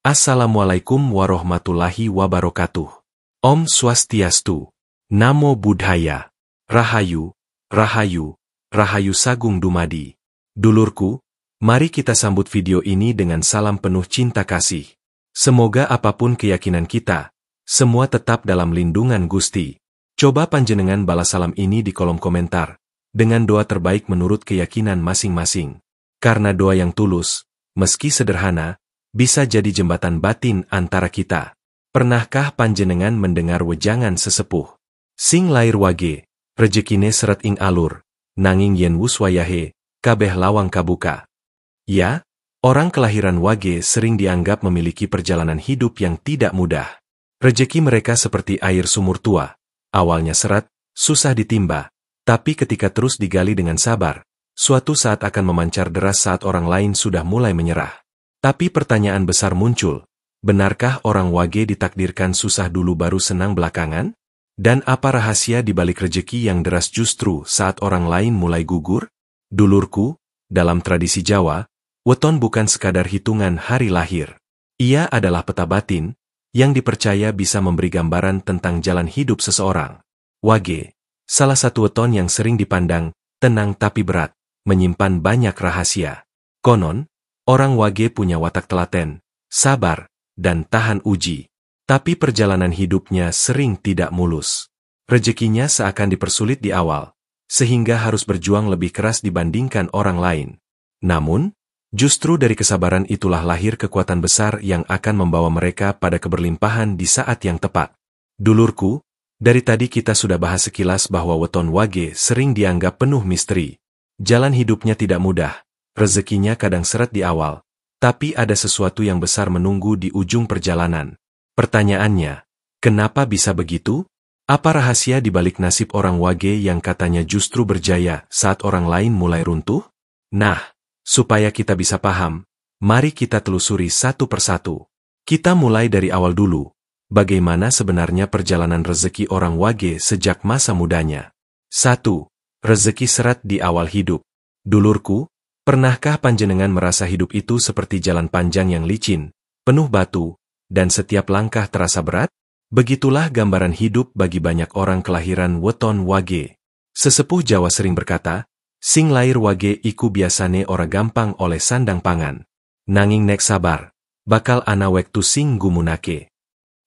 Assalamualaikum warahmatullahi wabarakatuh. Om Swastiastu. Namo Buddhaya. Rahayu, Rahayu, Rahayu Sagung Dumadi. Dulurku, mari kita sambut video ini dengan salam penuh cinta kasih. Semoga apapun keyakinan kita, semua tetap dalam lindungan Gusti. Coba panjenengan balas salam ini di kolom komentar, dengan doa terbaik menurut keyakinan masing-masing. Karena doa yang tulus, meski sederhana, bisa jadi jembatan batin antara kita. Pernahkah panjenengan mendengar wejangan sesepuh? Sing lair wage, rejekine seret ing alur, nanging yen wus wayahe, kabeh lawang kabuka. Ya, orang kelahiran wage sering dianggap memiliki perjalanan hidup yang tidak mudah. Rejeki mereka seperti air sumur tua, awalnya seret, susah ditimba, tapi ketika terus digali dengan sabar, suatu saat akan memancar deras saat orang lain sudah mulai menyerah. Tapi pertanyaan besar muncul, benarkah orang wage ditakdirkan susah dulu baru senang belakangan? Dan apa rahasia di balik rejeki yang deras justru saat orang lain mulai gugur? Dulurku, dalam tradisi Jawa, weton bukan sekadar hitungan hari lahir. Ia adalah peta batin, yang dipercaya bisa memberi gambaran tentang jalan hidup seseorang. Wage, salah satu weton yang sering dipandang, tenang tapi berat, menyimpan banyak rahasia. Konon, orang wage punya watak telaten, sabar, dan tahan uji. Tapi perjalanan hidupnya sering tidak mulus. Rezekinya seakan dipersulit di awal, sehingga harus berjuang lebih keras dibandingkan orang lain. Namun, justru dari kesabaran itulah lahir kekuatan besar yang akan membawa mereka pada keberlimpahan di saat yang tepat. Dulurku, dari tadi kita sudah bahas sekilas bahwa weton wage sering dianggap penuh misteri. Jalan hidupnya tidak mudah. Rezekinya kadang seret di awal, tapi ada sesuatu yang besar menunggu di ujung perjalanan. Pertanyaannya, kenapa bisa begitu? Apa rahasia di balik nasib orang wage yang katanya justru berjaya saat orang lain mulai runtuh? Nah, supaya kita bisa paham, mari kita telusuri satu persatu. Kita mulai dari awal dulu, bagaimana sebenarnya perjalanan rezeki orang wage sejak masa mudanya. 1. Rezeki seret di awal hidup. Dulurku, pernahkah panjenengan merasa hidup itu seperti jalan panjang yang licin, penuh batu, dan setiap langkah terasa berat? Begitulah gambaran hidup bagi banyak orang kelahiran weton wage. Sesepuh Jawa sering berkata, sing lair wage iku biasane ora gampang oleh sandang pangan. Nanging nek sabar, bakal ana wektu sing gumunake.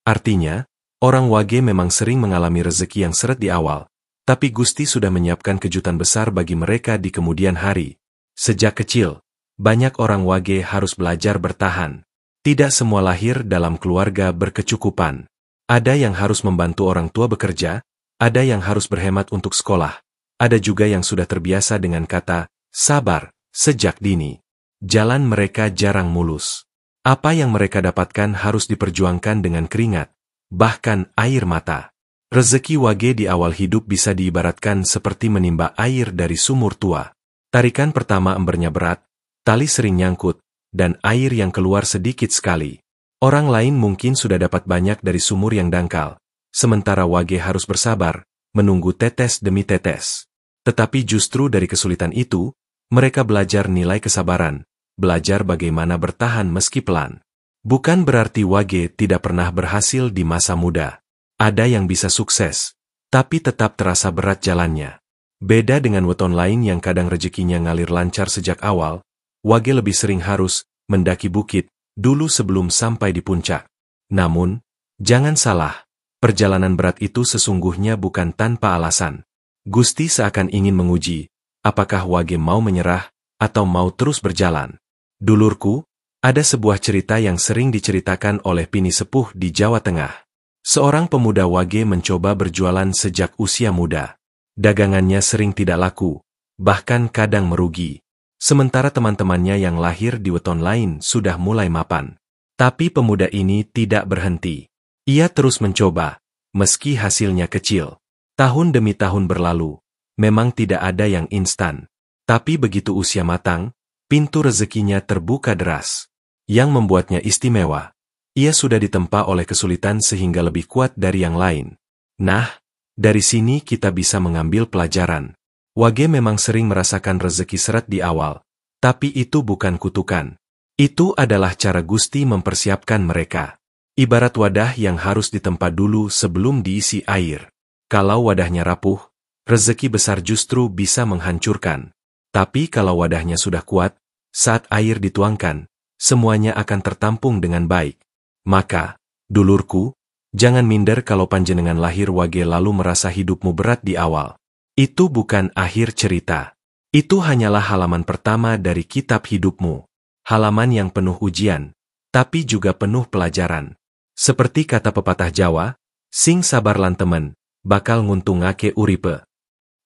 Artinya, orang wage memang sering mengalami rezeki yang seret di awal, tapi Gusti sudah menyiapkan kejutan besar bagi mereka di kemudian hari. Sejak kecil, banyak orang wage harus belajar bertahan. Tidak semua lahir dalam keluarga berkecukupan. Ada yang harus membantu orang tua bekerja, ada yang harus berhemat untuk sekolah, ada juga yang sudah terbiasa dengan kata sabar sejak dini. Jalan mereka jarang mulus. Apa yang mereka dapatkan harus diperjuangkan dengan keringat, bahkan air mata. Rezeki wage di awal hidup bisa diibaratkan seperti menimba air dari sumur tua. Tarikan pertama embernya berat, tali sering nyangkut, dan air yang keluar sedikit sekali. Orang lain mungkin sudah dapat banyak dari sumur yang dangkal, sementara wage harus bersabar, menunggu tetes demi tetes. Tetapi justru dari kesulitan itu, mereka belajar nilai kesabaran, belajar bagaimana bertahan meski pelan. Bukan berarti wage tidak pernah berhasil di masa muda. Ada yang bisa sukses, tapi tetap terasa berat jalannya. Beda dengan weton lain yang kadang rezekinya ngalir lancar sejak awal, wage lebih sering harus mendaki bukit dulu sebelum sampai di puncak. Namun, jangan salah, perjalanan berat itu sesungguhnya bukan tanpa alasan. Gusti seakan ingin menguji, apakah wage mau menyerah atau mau terus berjalan. Dulurku, ada sebuah cerita yang sering diceritakan oleh Pini Sepuh di Jawa Tengah. Seorang pemuda wage mencoba berjualan sejak usia muda. Dagangannya sering tidak laku, bahkan kadang merugi. Sementara teman-temannya yang lahir di weton lain sudah mulai mapan. Tapi pemuda ini tidak berhenti. Ia terus mencoba, meski hasilnya kecil. Tahun demi tahun berlalu, memang tidak ada yang instan. Tapi begitu usia matang, pintu rezekinya terbuka deras. Yang membuatnya istimewa, ia sudah ditempa oleh kesulitan sehingga lebih kuat dari yang lain. Nah, dari sini kita bisa mengambil pelajaran. Wage memang sering merasakan rezeki seret di awal, tapi itu bukan kutukan. Itu adalah cara Gusti mempersiapkan mereka. Ibarat wadah yang harus ditempa dulu sebelum diisi air. Kalau wadahnya rapuh, rezeki besar justru bisa menghancurkan. Tapi kalau wadahnya sudah kuat, saat air dituangkan, semuanya akan tertampung dengan baik. Maka, dulurku, jangan minder kalau panjenengan lahir wage lalu merasa hidupmu berat di awal. Itu bukan akhir cerita. Itu hanyalah halaman pertama dari kitab hidupmu. Halaman yang penuh ujian, tapi juga penuh pelajaran. Seperti kata pepatah Jawa, sing sabar lan temen, bakal nguntungake uripe.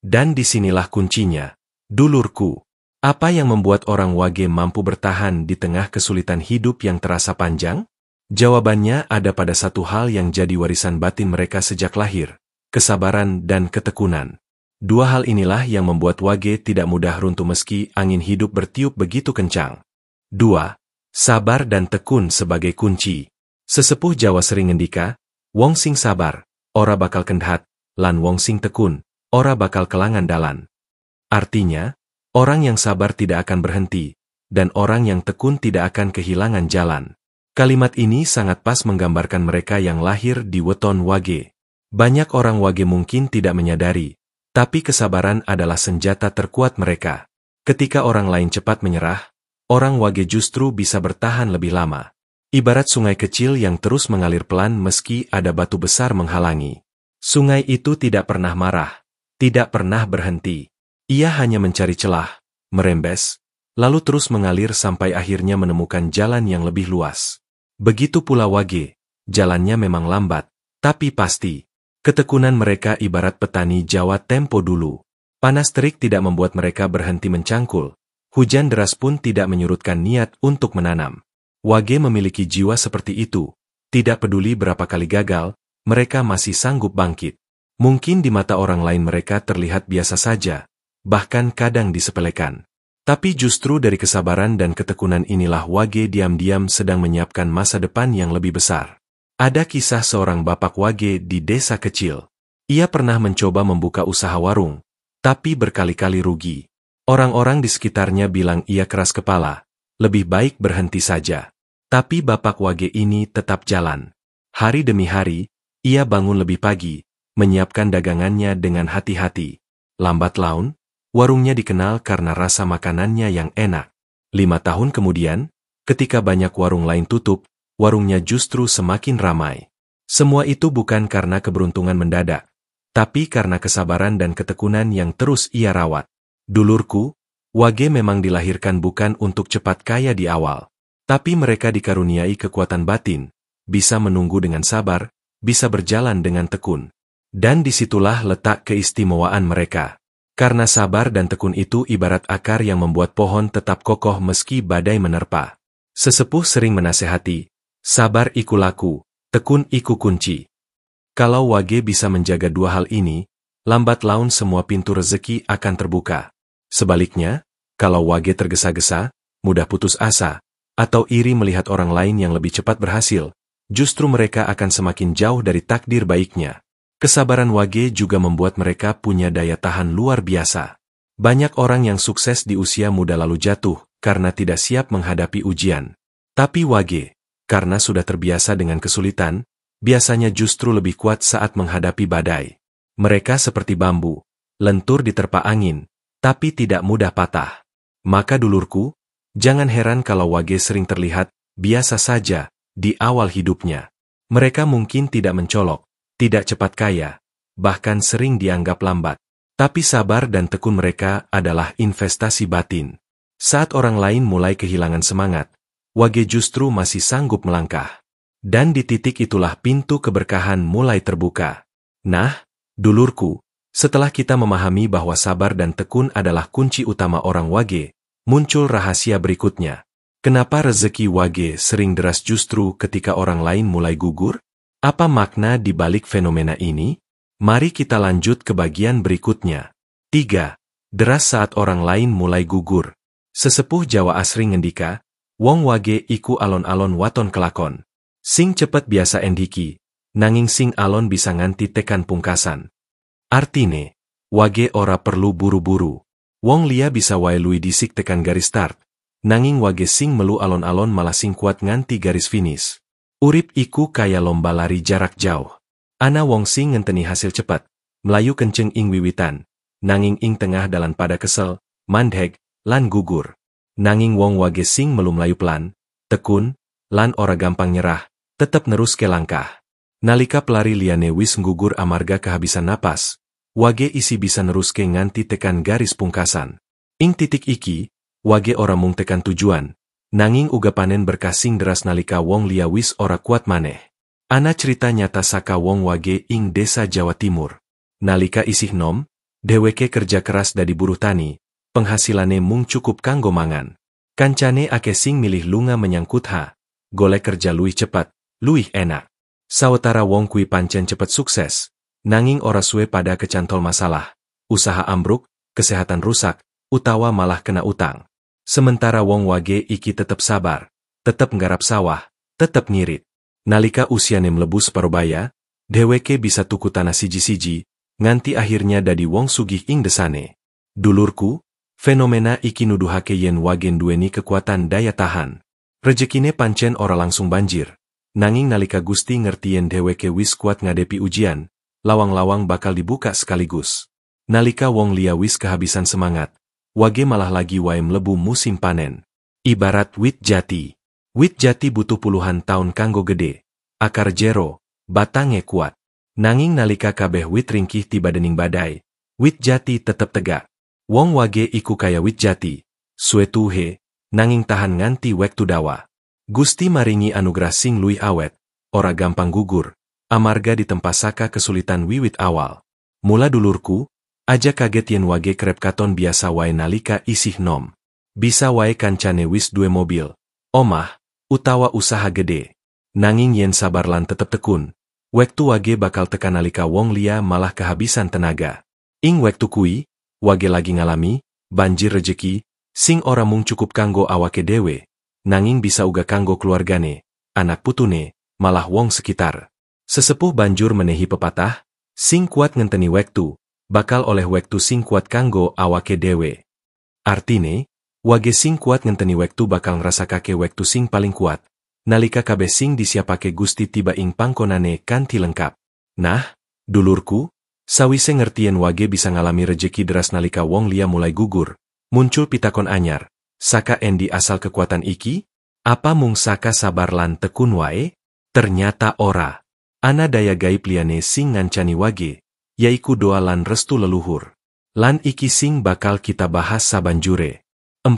Dan disinilah kuncinya. Dulurku, apa yang membuat orang wage mampu bertahan di tengah kesulitan hidup yang terasa panjang? Jawabannya ada pada satu hal yang jadi warisan batin mereka sejak lahir, kesabaran dan ketekunan. Dua hal inilah yang membuat wage tidak mudah runtuh meski angin hidup bertiup begitu kencang. 2. Sabar dan tekun sebagai kunci. Sesepuh Jawa sering ngendika, wong sing sabar, ora bakal kendhat, lan wong sing tekun, ora bakal kelangan dalan. Artinya, orang yang sabar tidak akan berhenti, dan orang yang tekun tidak akan kehilangan jalan. Kalimat ini sangat pas menggambarkan mereka yang lahir di weton wage. Banyak orang wage mungkin tidak menyadari, tapi kesabaran adalah senjata terkuat mereka. Ketika orang lain cepat menyerah, orang wage justru bisa bertahan lebih lama. Ibarat sungai kecil yang terus mengalir pelan meski ada batu besar menghalangi. Sungai itu tidak pernah marah, tidak pernah berhenti. Ia hanya mencari celah, merembes, lalu terus mengalir sampai akhirnya menemukan jalan yang lebih luas. Begitu pula wage, jalannya memang lambat, tapi pasti. Ketekunan mereka ibarat petani Jawa tempo dulu. Panas terik tidak membuat mereka berhenti mencangkul. Hujan deras pun tidak menyurutkan niat untuk menanam. Wage memiliki jiwa seperti itu. Tidak peduli berapa kali gagal, mereka masih sanggup bangkit. Mungkin di mata orang lain mereka terlihat biasa saja, bahkan kadang disepelekan. Tapi justru dari kesabaran dan ketekunan inilah wage diam-diam sedang menyiapkan masa depan yang lebih besar. Ada kisah seorang bapak wage di desa kecil. Ia pernah mencoba membuka usaha warung, tapi berkali-kali rugi. Orang-orang di sekitarnya bilang ia keras kepala, lebih baik berhenti saja. Tapi bapak wage ini tetap jalan. Hari demi hari, ia bangun lebih pagi, menyiapkan dagangannya dengan hati-hati. Lambat laun, warungnya dikenal karena rasa makanannya yang enak. 5 tahun kemudian, ketika banyak warung lain tutup, warungnya justru semakin ramai. Semua itu bukan karena keberuntungan mendadak, tapi karena kesabaran dan ketekunan yang terus ia rawat. Dulurku, wage memang dilahirkan bukan untuk cepat kaya di awal, tapi mereka dikaruniai kekuatan batin, bisa menunggu dengan sabar, bisa berjalan dengan tekun. Dan disitulah letak keistimewaan mereka. Karena sabar dan tekun itu ibarat akar yang membuat pohon tetap kokoh meski badai menerpa. Sesepuh sering menasehati, sabar iku laku, tekun iku kunci. Kalau wage bisa menjaga dua hal ini, lambat laun semua pintu rezeki akan terbuka. Sebaliknya, kalau wage tergesa-gesa, mudah putus asa, atau iri melihat orang lain yang lebih cepat berhasil, justru mereka akan semakin jauh dari takdir baiknya. Kesabaran wage juga membuat mereka punya daya tahan luar biasa. Banyak orang yang sukses di usia muda lalu jatuh karena tidak siap menghadapi ujian. Tapi wage, karena sudah terbiasa dengan kesulitan, biasanya justru lebih kuat saat menghadapi badai. Mereka seperti bambu, lentur diterpa angin, tapi tidak mudah patah. Maka dulurku, jangan heran kalau wage sering terlihat biasa saja di awal hidupnya. Mereka mungkin tidak mencolok, tidak cepat kaya, bahkan sering dianggap lambat. Tapi sabar dan tekun mereka adalah investasi batin. Saat orang lain mulai kehilangan semangat, wage justru masih sanggup melangkah. Dan di titik itulah pintu keberkahan mulai terbuka. Nah, dulurku, setelah kita memahami bahwa sabar dan tekun adalah kunci utama orang wage, muncul rahasia berikutnya. Kenapa rezeki wage sering deras justru ketika orang lain mulai gugur? Apa makna di balik fenomena ini? Mari kita lanjut ke bagian berikutnya. 3. Deras saat orang lain mulai gugur. Sesepuh Jawa asring ngendika, wong wage iku alon-alon waton kelakon. Sing cepet biasa endiki, nanging sing alon bisa nganti tekan pungkasan. Artine, wage ora perlu buru-buru. Wong liya bisa wae luwih disik tekan garis start, nanging wage sing melu alon-alon malah sing kuat nganti garis finish. Urip iku kaya lomba lari jarak jauh. Ana wong sing ngenteni hasil cepat, melayu kenceng ing wiwitan, nanging ing tengah dalan pada kesel, mandheg, lan gugur. Nanging wong wage sing melu melayu pelan, tekun, lan ora gampang nyerah, tetep neruske langkah. Nalika pelari liyane wis nggugur amarga kehabisan napas, wage isi bisa neruske nganti tekan garis pungkasan. Ing titik iki, wage ora mung tekan tujuan, nanging uga panen berkah sing deras nalika wong liya wis ora kuat maneh. Ana cerita nyata saka wong wage ing desa Jawa Timur. Nalika isih nom, dheweke kerja keras dadi buruh tani, penghasilane mung cukup kanggo mangan. Kancane ake sing milih lunga menyang kutha, golek kerja luwih cepat, luwih enak. Sawetara wong kui pancen cepet sukses, nanging ora suwe pada kecantol masalah, usaha ambruk, kesehatan rusak, utawa malah kena utang. Sementara wong wage iki tetep sabar, tetep nggarap sawah, tetep ngirit. Nalika usiane mlebu separobaya, dheweke bisa tuku tanah siji-siji, nganti akhirnya dadi wong sugih ing desane. Dulurku, fenomena iki nuduhake yen wage nduweni kekuatan daya tahan. Rejekine pancen ora langsung banjir. Nanging nalika Gusti ngerti yen dheweke wis kuat ngadepi ujian, lawang-lawang bakal dibuka sekaligus. Nalika wong liya wis kehabisan semangat, wage malah lagi wae mlebu musim panen. Ibarat wit jati. Wit jati butuh puluhan tahun kanggo gede, akar jero, batange kuat. Nanging nalika kabeh wit ringkih tiba dening badai, wit jati tetep tegak. Wong wage iku kaya wit jati, suwe tuhe, nanging tahan nganti wektu dawa. Gusti maringi anugerah sing luwih awet, ora gampang gugur, amarga ditempa saka kesulitan wiwit awal. Mula dulurku, aja kaget yen wage krep katon biasa wae nalika isih nom. Bisa wae kancane wis duwe mobil, omah, utawa usaha gede. Nanging yen sabar lan tetep tekun, wektu wage bakal tekan nalika wong liya malah kehabisan tenaga. Ing wektu kui, wage lagi ngalami banjir rejeki, sing ora mung cukup kanggo awake dewe, nanging bisa uga kanggo keluargane, anak putune, malah wong sekitar. Sesepuh banjur menehi pepatah, sing kuat ngenteni wektu, bakal oleh wektu sing kuat kanggo awake dewe. Artine, wage sing kuat ngenteni wektu bakal ngrasakake wektu sing paling kuat, nalika kabeh sing disiapake Gusti tiba ing pangkonane kanthi lengkap. Nah, dulurku, sawise ngerti yen wage bisa ngalami rejeki deras nalika wong liya mulai gugur, muncul pitakon anyar. Saka endi asal kekuatan iki? Apa mung saka sabar lan tekun wae? Ternyata ora. Ana daya gaib liyane sing ngancani wage, yaiku doa lan restu leluhur. Lan iki sing bakal kita bahas sabanjure. 4.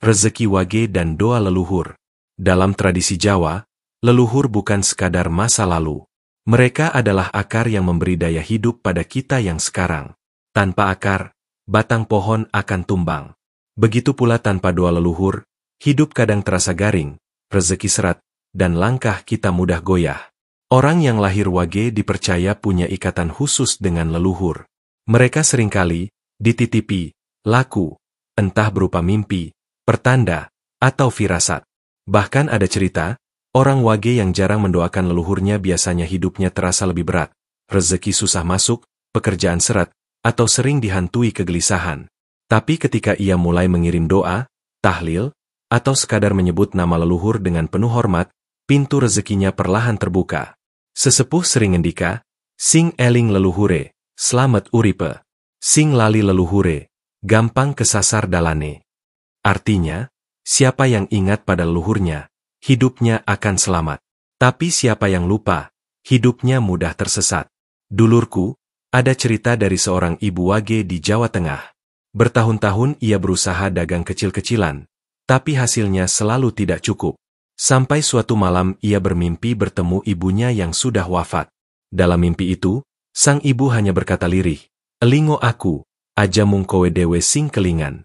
Rezeki wage dan doa leluhur. Dalam tradisi Jawa, leluhur bukan sekadar masa lalu. Mereka adalah akar yang memberi daya hidup pada kita yang sekarang. Tanpa akar, batang pohon akan tumbang. Begitu pula tanpa doa leluhur, hidup kadang terasa garing, rezeki seret, dan langkah kita mudah goyah. Orang yang lahir wage dipercaya punya ikatan khusus dengan leluhur. Mereka seringkali dititipi, laku, entah berupa mimpi, pertanda, atau firasat. Bahkan ada cerita, orang wage yang jarang mendoakan leluhurnya biasanya hidupnya terasa lebih berat, rezeki susah masuk, pekerjaan seret, atau sering dihantui kegelisahan. Tapi ketika ia mulai mengirim doa, tahlil, atau sekadar menyebut nama leluhur dengan penuh hormat, pintu rezekinya perlahan terbuka. Sesepuh sering ngendika, sing eling leluhure, slamet uripe. Sing lali leluhure, gampang kesasar dalane. Artinya, siapa yang ingat pada leluhurnya, hidupnya akan selamat. Tapi siapa yang lupa, hidupnya mudah tersesat. Dulurku, ada cerita dari seorang ibu wage di Jawa Tengah. Bertahun-tahun ia berusaha dagang kecil-kecilan, tapi hasilnya selalu tidak cukup. Sampai suatu malam ia bermimpi bertemu ibunya yang sudah wafat. Dalam mimpi itu, sang ibu hanya berkata lirih, "Elingo aku, aja mung kowe dewe sing kelingan."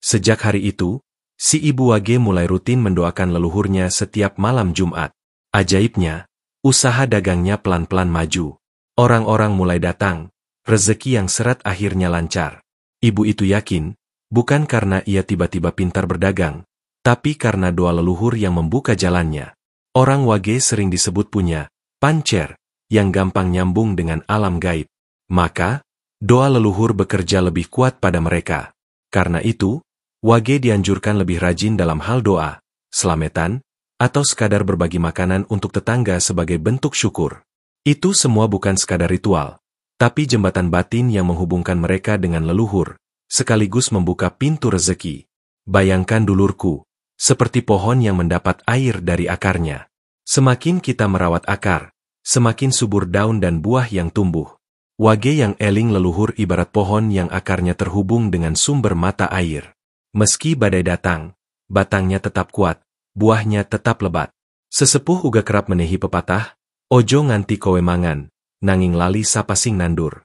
Sejak hari itu, si ibu wage mulai rutin mendoakan leluhurnya setiap malam Jumat. Ajaibnya, usaha dagangnya pelan-pelan maju. Orang-orang mulai datang, rezeki yang seret akhirnya lancar. Ibu itu yakin, bukan karena ia tiba-tiba pintar berdagang, tapi karena doa leluhur yang membuka jalannya. Orang wage sering disebut punya pancer, yang gampang nyambung dengan alam gaib. Maka, doa leluhur bekerja lebih kuat pada mereka. Karena itu, Wage dianjurkan lebih rajin dalam hal doa, slametan, atau sekadar berbagi makanan untuk tetangga sebagai bentuk syukur. Itu semua bukan sekadar ritual, tapi jembatan batin yang menghubungkan mereka dengan leluhur, sekaligus membuka pintu rezeki. Bayangkan dulurku, seperti pohon yang mendapat air dari akarnya. Semakin kita merawat akar, semakin subur daun dan buah yang tumbuh. Wage yang eling leluhur ibarat pohon yang akarnya terhubung dengan sumber mata air. Meski badai datang, batangnya tetap kuat, buahnya tetap lebat. Sesepuh uga kerap menehi pepatah, ojo nganti kowe mangan, nanging lali sapa sing nandur.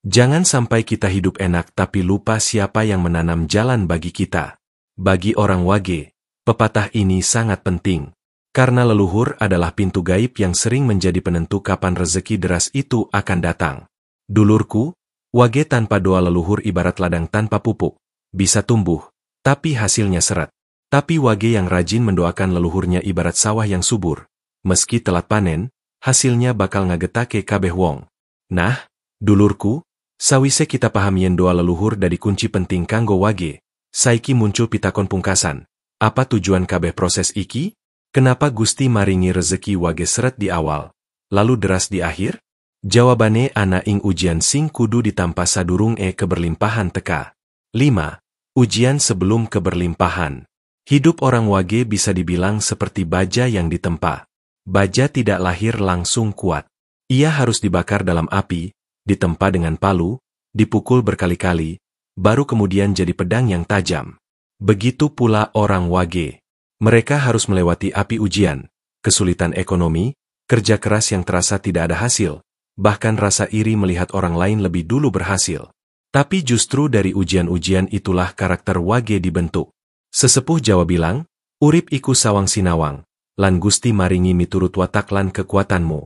Jangan sampai kita hidup enak tapi lupa siapa yang menanam jalan bagi kita. Bagi orang Wage, pepatah ini sangat penting. Karena leluhur adalah pintu gaib yang sering menjadi penentu kapan rezeki deras itu akan datang. Dulurku, Wage tanpa doa leluhur ibarat ladang tanpa pupuk. Bisa tumbuh, tapi hasilnya seret. Tapi Wage yang rajin mendoakan leluhurnya ibarat sawah yang subur. Meski telat panen, hasilnya bakal ngagetake kabeh wong. Nah, dulurku, sawise kita pahamien doa leluhur dari kunci penting kanggo Wage, saiki muncul pitakon pungkasan. Apa tujuan kabeh proses iki? Kenapa Gusti maringi rezeki Wage seret di awal, lalu deras di akhir? Jawabane ana ing ujian sing kudu ditampa sadurung keberlimpahan teka. 5. Ujian sebelum keberlimpahan. Hidup orang Wage bisa dibilang seperti baja yang ditempa. Baja tidak lahir langsung kuat. Ia harus dibakar dalam api, ditempa dengan palu, dipukul berkali-kali, baru kemudian jadi pedang yang tajam. Begitu pula orang Wage. Mereka harus melewati api ujian, kesulitan ekonomi, kerja keras yang terasa tidak ada hasil, bahkan rasa iri melihat orang lain lebih dulu berhasil. Tapi justru dari ujian-ujian itulah karakter Wage dibentuk. Sesepuh Jawa bilang, urip iku sawang sinawang, lan Gusti maringi miturut watak lan kekuatanmu.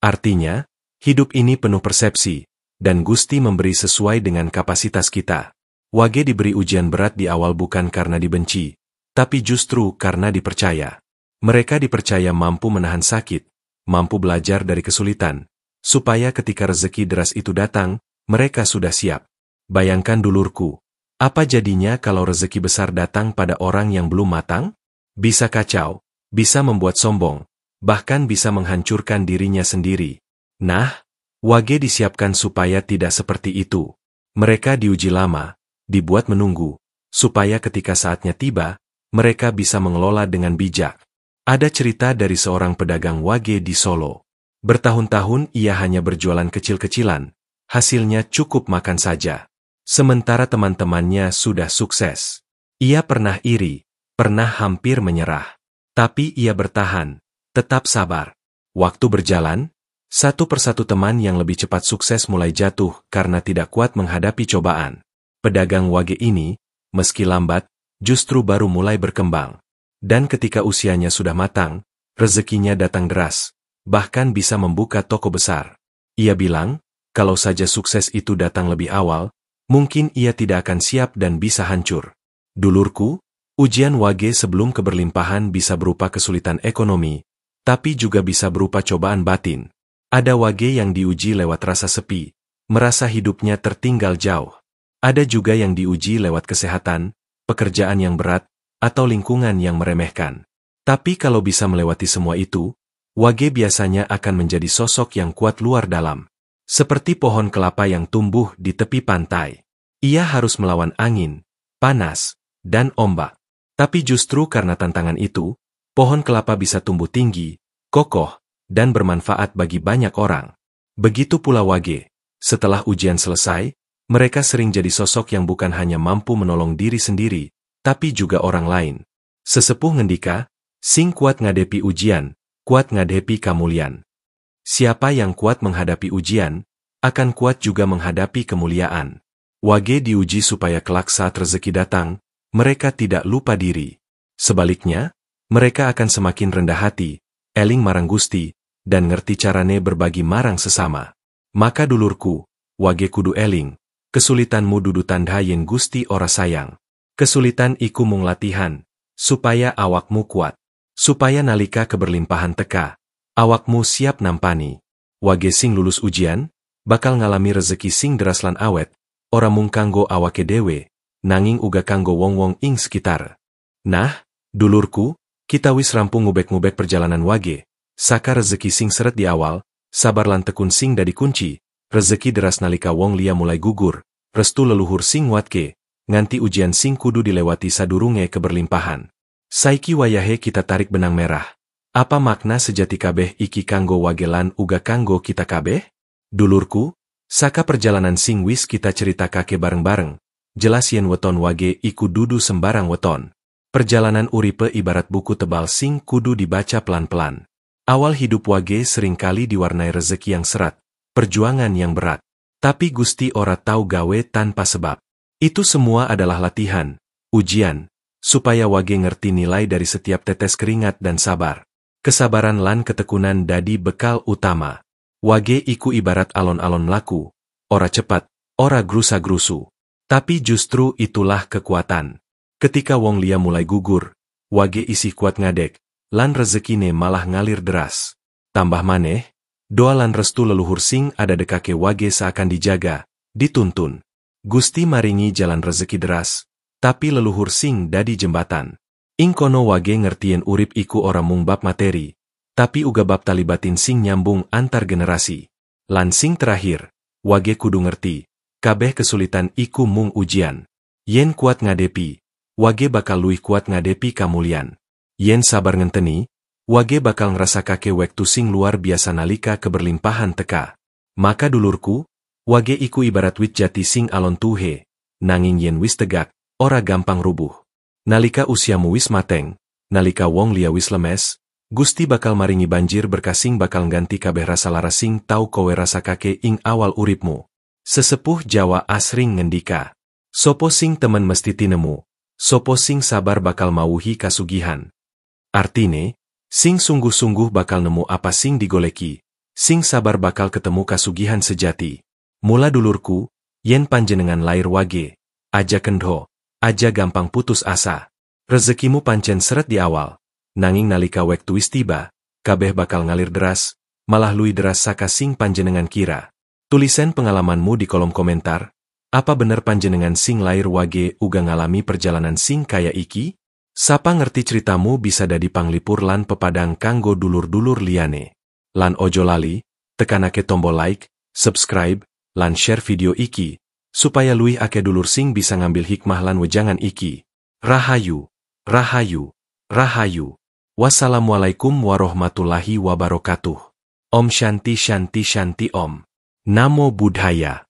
Artinya, hidup ini penuh persepsi, dan Gusti memberi sesuai dengan kapasitas kita. Wage diberi ujian berat di awal bukan karena dibenci, tapi justru karena dipercaya. Mereka dipercaya mampu menahan sakit, mampu belajar dari kesulitan, supaya ketika rezeki deras itu datang, mereka sudah siap. Bayangkan dulurku, apa jadinya kalau rezeki besar datang pada orang yang belum matang? Bisa kacau, bisa membuat sombong, bahkan bisa menghancurkan dirinya sendiri. Nah, Wage disiapkan supaya tidak seperti itu. Mereka diuji lama, dibuat menunggu, supaya ketika saatnya tiba, mereka bisa mengelola dengan bijak. Ada cerita dari seorang pedagang Wage di Solo. Bertahun-tahun ia hanya berjualan kecil-kecilan, hasilnya cukup makan saja. Sementara teman-temannya sudah sukses. Ia pernah iri, pernah hampir menyerah. Tapi ia bertahan, tetap sabar. Waktu berjalan, satu persatu teman yang lebih cepat sukses mulai jatuh karena tidak kuat menghadapi cobaan. Pedagang Wage ini, meski lambat, justru baru mulai berkembang. Dan ketika usianya sudah matang, rezekinya datang deras, bahkan bisa membuka toko besar. Ia bilang, kalau saja sukses itu datang lebih awal, mungkin ia tidak akan siap dan bisa hancur. Dulurku, ujian Wage sebelum keberlimpahan bisa berupa kesulitan ekonomi, tapi juga bisa berupa cobaan batin. Ada Wage yang diuji lewat rasa sepi, merasa hidupnya tertinggal jauh. Ada juga yang diuji lewat kesehatan, pekerjaan yang berat, atau lingkungan yang meremehkan. Tapi kalau bisa melewati semua itu, Wage biasanya akan menjadi sosok yang kuat luar dalam. Seperti pohon kelapa yang tumbuh di tepi pantai. Ia harus melawan angin, panas, dan ombak. Tapi justru karena tantangan itu, pohon kelapa bisa tumbuh tinggi, kokoh, dan bermanfaat bagi banyak orang. Begitu pula Wage. Setelah ujian selesai, mereka sering jadi sosok yang bukan hanya mampu menolong diri sendiri, tapi juga orang lain. Sesepuh ngendika, sing kuat ngadepi ujian, kuat ngadepi kamulian. Siapa yang kuat menghadapi ujian, akan kuat juga menghadapi kemuliaan. Wage diuji supaya kelak saat rezeki datang, mereka tidak lupa diri. Sebaliknya, mereka akan semakin rendah hati, eling marang Gusti, dan ngerti carane berbagi marang sesama. Maka dulurku, Wage kudu eling, kesulitanmu dudu tanda yen Gusti ora sayang. Kesulitan iku mung latihan, supaya awakmu kuat. Supaya nalika keberlimpahan teka, awakmu siap nampani. Wage sing lulus ujian, bakal ngalami rezeki sing deras lan awet, ora mung kanggo awake dewe, nanging uga kanggo wong-wong ing sekitar. Nah, dulurku, kita wis rampung ngubek-ngubek perjalanan wage, saka rezeki sing seret di awal, sabar lan tekun sing dadi kunci, rezeki deras nalika wong liya mulai gugur, restu leluhur sing nguatke, nganti ujian sing kudu dilewati sadurunge keberlimpahan. Saiki wayahe kita tarik benang merah. Apa makna sejati kabeh iki kanggo wage lan uga kanggo kita kabeh? Dulurku, saka perjalanan sing wis kita ceritakake bareng-bareng, jelas yen weton wage iku dudu sembarang weton. Perjalanan uripe ibarat buku tebal sing kudu dibaca pelan-pelan. Awal hidup wage seringkali diwarnai rezeki yang serat, perjuangan yang berat. Tapi Gusti ora tau gawe tanpa sebab. Itu semua adalah latihan, ujian, supaya wage ngerti nilai dari setiap tetes keringat dan sabar. Kesabaran lan ketekunan dadi bekal utama. Wage iku ibarat alon-alon mlaku, ora cepat, ora grusa-grusu. Tapi justru itulah kekuatan. Ketika wong liya mulai gugur, wage isih kuat ngadek, lan rezekine malah ngalir deras. Tambah maneh, doa lan restu leluhur sing ada dekake wage seakan dijaga, dituntun. Gusti maringi jalan rezeki deras, tapi leluhur sing dadi jembatan. Ing kono wage ngertien urip iku ora mung bab materi, tapi uga bab talibatin sing nyambung antar generasi. Lan sing terakhir, wage kudu ngerti, kabeh kesulitan iku mung ujian. Yen kuat ngadepi, wage bakal luwih kuat ngadepi kamulian. Yen sabar ngenteni, wage bakal ngrasakake wektu sing luar biasa nalika keberlimpahan teka. Maka dulurku, wage iku ibarat wit jati sing alon tuhe, nanging yen wis tegak, ora gampang rubuh. Nalika usiamu wis mateng, nalika wong liya wis lemes, Gusti bakal maringi banjir berkasing bakal ngganti kabeh rasa lara sing tau kowe rasakake ing awal uripmu. Sesepuh Jawa asring ngendika, sopo sing temen mesti tinemu, sopo sing sabar bakal mawuhi kasugihan. Artine, sing sungguh-sungguh bakal nemu apa sing digoleki, sing sabar bakal ketemu kasugihan sejati. Mula dulurku, yen panjenengan lair wage, aja kendho, aja gampang putus asa. Rezekimu pancen seret di awal, nanging nalika wektu wis tiba, kabeh bakal ngalir deras, malah luwih deras saka sing panjenengan kira. Tulisan pengalamanmu di kolom komentar, apa bener panjenengan sing lair wage uga ngalami perjalanan sing kaya iki? Sapa ngerti ceritamu bisa dadi panglipur lan pepadang kanggo dulur-dulur liyane. Lan ojo lali, tekanake tombol like, subscribe, lan share video iki, supaya luwih ake dulur sing bisa ngambil hikmah lan wejangan iki. Rahayu, rahayu, rahayu. Wassalamualaikum warahmatullahi wabarakatuh. Om Shanti Shanti Shanti Om. Namo Buddhaya.